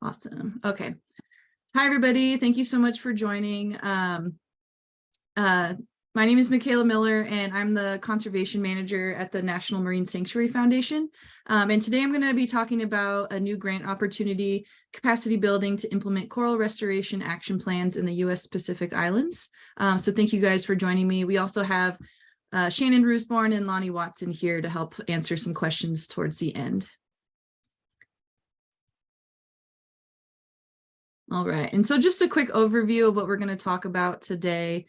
Awesome. Okay. Hi, everybody. Thank you so much for joining. My name is Michaela Miller, and I'm the Conservation Manager at the National Marine Sanctuary Foundation. And today I'm going to be talking about a new grant opportunity, capacity building to implement coral restoration action plans in the U.S. Pacific Islands. So thank you guys for joining me. We also have Shannon Roosborn and Lonnie Watson here to help answer some questions towards the end. All right, and so just a quick overview of what we're going to talk about today.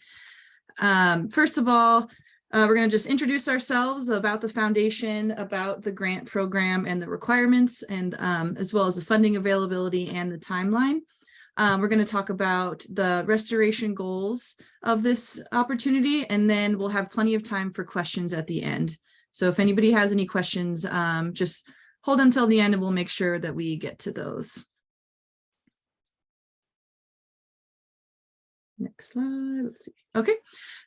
First of all, we're going to just introduce ourselves, about the foundation, about the grant program and the requirements, and as well as the funding availability and the timeline. We're going to talk about the restoration goals of this opportunity, and then we'll have plenty of time for questions at the end. So if anybody has any questions, just hold them till the end and we'll make sure that we get to those. Next slide, let's see. Okay,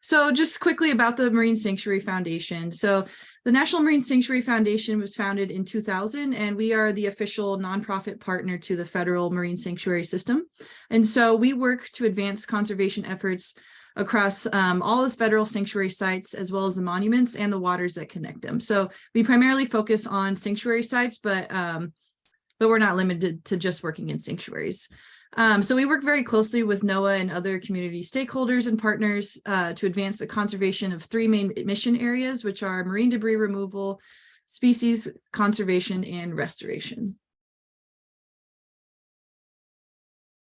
so just quickly about the Marine Sanctuary Foundation. So the National Marine Sanctuary Foundation was founded in 2000, and we are the official nonprofit partner to the federal marine sanctuary system. And so we work to advance conservation efforts across all the federal sanctuary sites, as well as the monuments and the waters that connect them. So we primarily focus on sanctuary sites, but we're not limited to just working in sanctuaries. So we work very closely with NOAA and other community stakeholders and partners to advance the conservation of three main mission areas, which are marine debris removal, species conservation, and restoration.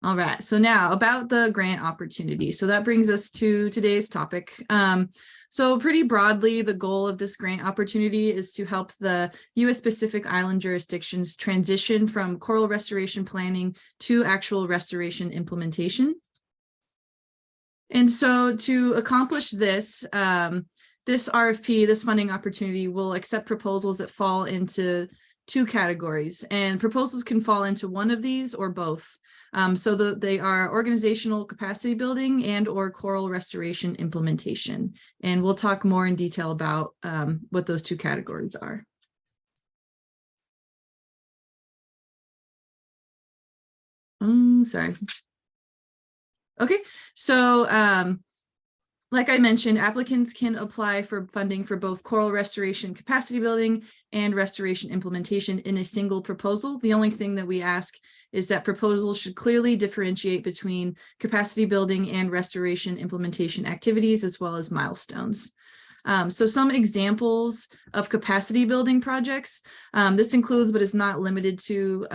All right, so now about the grant opportunity. So that brings us to today's topic. So pretty broadly, the goal of this grant opportunity is to help the U.S. Pacific Island jurisdictions transition from coral restoration planning to actual restoration implementation. And so to accomplish this, this RFP, this funding opportunity, will accept proposals that fall into two categories, and proposals can fall into one of these or both. So they are organizational capacity building and or coral restoration implementation. And we'll talk more in detail about what those two categories are. Sorry. Okay, so like I mentioned, applicants can apply for funding for both coral restoration capacity building and restoration implementation in a single proposal. The only thing that we ask is that proposals should clearly differentiate between capacity building and restoration implementation activities, as well as milestones. So some examples of capacity building projects, this includes but is not limited to,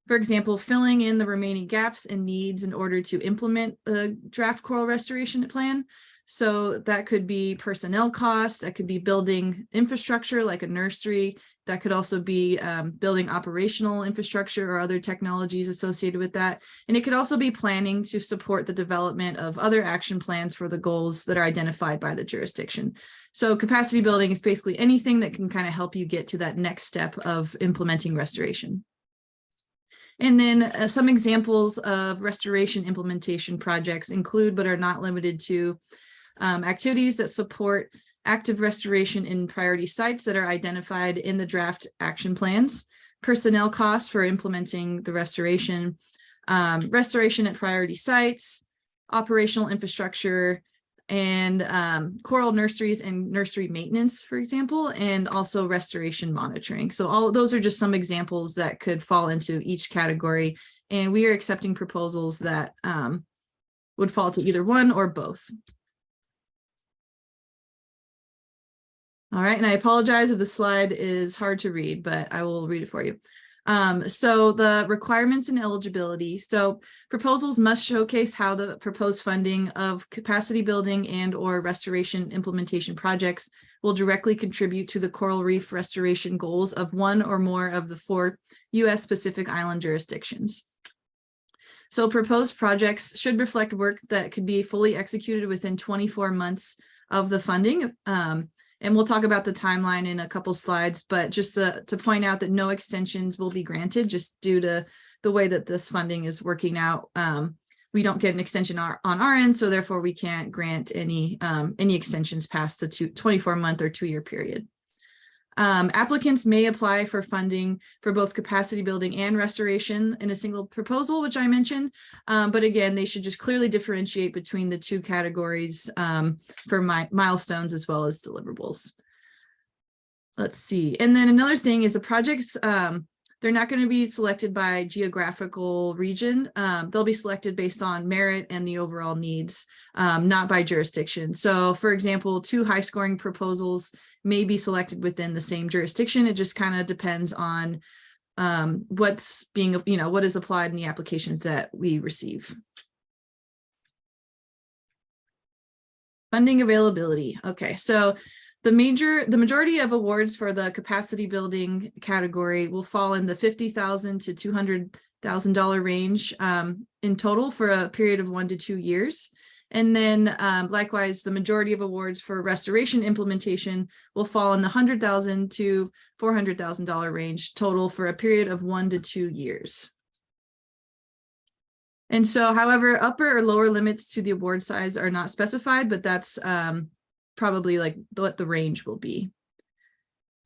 for example, filling in the remaining gaps and needs in order to implement the draft coral restoration plan. So that could be personnel costs, that could be building infrastructure like a nursery, that could also be building operational infrastructure or other technologies associated with that. And it could also be planning to support the development of other action plans for the goals that are identified by the jurisdiction. So capacity building is basically anything that can kind of help you get to that next step of implementing restoration. And then some examples of restoration implementation projects include, but are not limited to, activities that support active restoration in priority sites that are identified in the draft action plans, personnel costs for implementing the restoration, restoration at priority sites, operational infrastructure, and coral nurseries and nursery maintenance, for example, and also restoration monitoring. So all of those are just some examples that could fall into each category, and we are accepting proposals that would fall to either one or both. All right, and I apologize if the slide is hard to read, but I will read it for you. So the requirements and eligibility. So proposals must showcase how the proposed funding of capacity building and or restoration implementation projects will directly contribute to the coral reef restoration goals of one or more of the 4 U.S. Pacific Island jurisdictions. So proposed projects should reflect work that could be fully executed within 24 months of the funding. And we'll talk about the timeline in a couple slides, but just to point out that no extensions will be granted just due to the way that this funding is working out. We don't get an extension on our end, so therefore we can't grant any extensions past the 24-month or 2-year period. Applicants may apply for funding for both capacity building and restoration in a single proposal, which I mentioned. But again, they should just clearly differentiate between the two categories for milestones as well as deliverables. Let's see. And then another thing is the projects, they're not going to be selected by geographical region. They'll be selected based on merit and the overall needs, not by jurisdiction. So for example, 2 high scoring proposals may be selected within the same jurisdiction. It just kind of depends on what's being, what is applied in the applications that we receive. Funding availability. Okay, so the majority of awards for the capacity building category will fall in the $50,000 to $200,000 range in total for a period of 1 to 2 years. And then likewise, the majority of awards for restoration implementation will fall in the $100,000 to $400,000 range total for a period of 1 to 2 years. And so, however, upper or lower limits to the award size are not specified, but that's probably like what the range will be.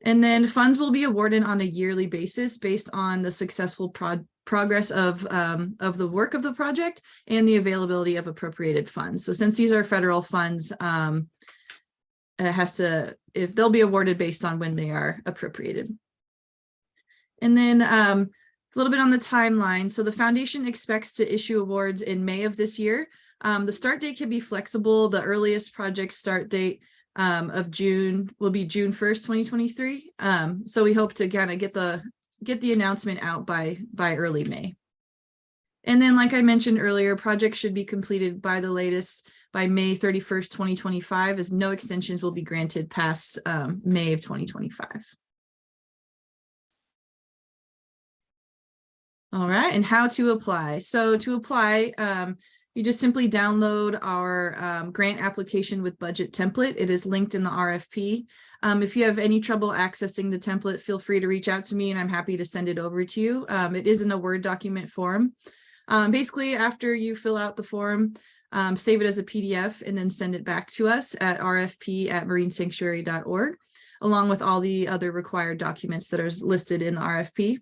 And then funds will be awarded on a yearly basis based on the successful progress of the work of the project and the availability of appropriated funds. So since these are federal funds, if they'll be awarded based on when they are appropriated. And then a little bit on the timeline. So the foundation expects to issue awards in May of this year. The start date can be flexible. The earliest project start date of June will be June 1st, 2023. So we hope to kind of get the announcement out by early May. And then, like I mentioned earlier, projects should be completed by the latest by May 31st, 2025, as no extensions will be granted past May of 2025. All right, and how to apply. So to apply, you just simply download our grant application with budget template. It is linked in the RFP. If you have any trouble accessing the template, feel free to reach out to me and I'm happy to send it over to you. It is in a Word document form. Basically, after you fill out the form, save it as a PDF and then send it back to us at rfp@marinesanctuary.org, along with all the other required documents that are listed in the RFP.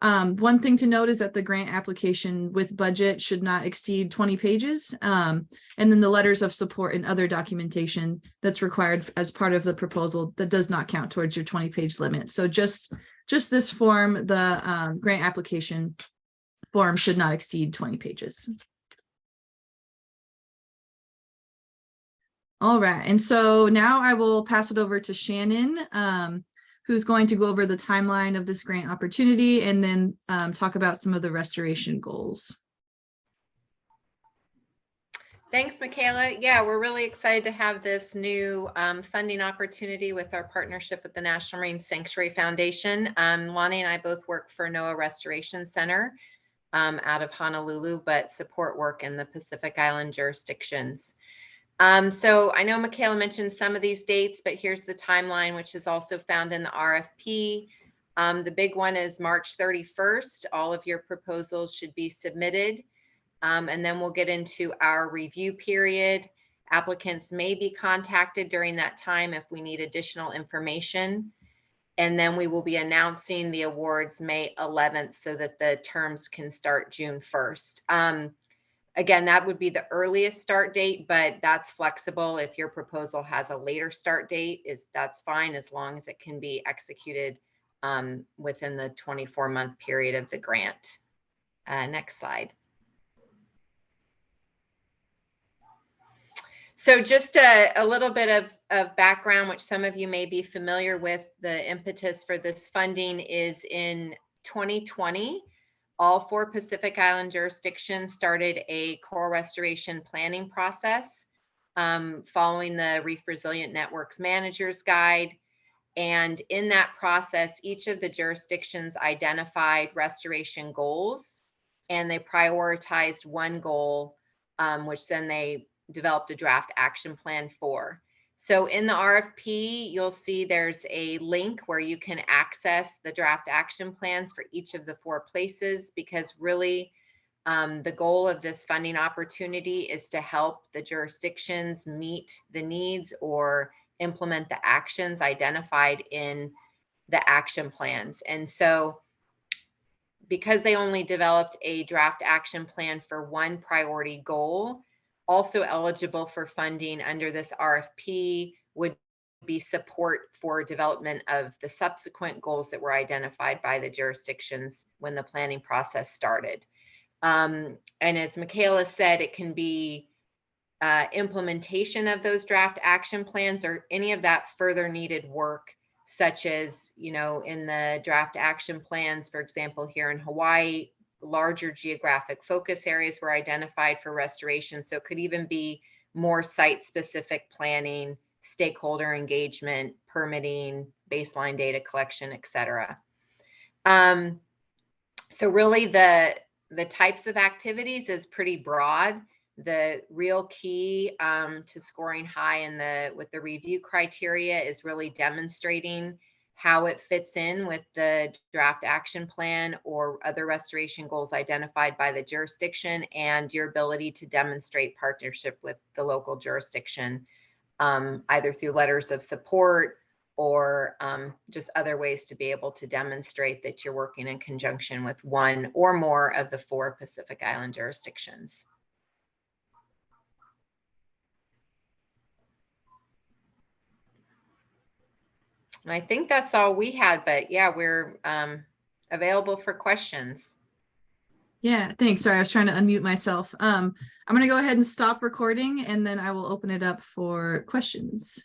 One thing to note is that the grant application with budget should not exceed 20 pages. And then the letters of support and other documentation that's required as part of the proposal that does not count towards your 20-page limit. So just this form, the grant application form should not exceed 20 pages. All right, and so now I will pass it over to Shannon, who's going to go over the timeline of this grant opportunity and then talk about some of the restoration goals. Thanks, Michaela. Yeah, we're really excited to have this new funding opportunity with our partnership with the National Marine Sanctuary Foundation. Lonnie and I both work for NOAA Restoration Center out of Honolulu, but support work in the Pacific Island jurisdictions. So I know Michaela mentioned some of these dates, but here's the timeline, which is also found in the RFP. The big one is March 31st. All of your proposals should be submitted. And then we'll get into our review period. Applicants may be contacted during that time if we need additional information. And then we will be announcing the awards May 11th so that the terms can start June 1st. Again, that would be the earliest start date, but that's flexible. If your proposal has a later start date, that's fine as long as it can be executed within the 24-month period of the grant. Next slide. So just a little bit of background, which some of you may be familiar with. The impetus for this funding is in 2020. All 4 Pacific Island jurisdictions started a coral restoration planning process following the Reef Resilient Networks Manager's Guide. And in that process, each of the jurisdictions identified restoration goals, and they prioritized one goal, which then they developed a draft action plan for. So in the RFP, you'll see there's a link where you can access the draft action plans for each of the 4 places, because really the goal of this funding opportunity is to help the jurisdictions meet the needs or implement the actions identified in the action plans. And so because they only developed a draft action plan for one priority goal, also eligible for funding under this RFP would be support for development of the subsequent goals that were identified by the jurisdictions when the planning process started. And as Michaela said, it can be implementation of those draft action plans or any of that further needed work, such as, you know, in the draft action plans, for example, here in Hawaii, larger geographic focus areas were identified for restoration. So it could even be more site-specific planning, stakeholder engagement, permitting, baseline data collection, et cetera. So really the types of activities is pretty broad. The real key to scoring high with the review criteria is really demonstrating how it fits in with the draft action plan or other restoration goals identified by the jurisdiction, and your ability to demonstrate partnership with the local jurisdiction, either through letters of support or just other ways to be able to demonstrate that you're working in conjunction with one or more of the 4 Pacific Island jurisdictions. And I think that's all we had, but yeah, we're available for questions. Yeah, thanks. Sorry, I was trying to unmute myself. I'm going to go ahead and stop recording, and then I will open it up for questions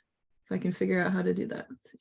if I can figure out how to do that. Let's see.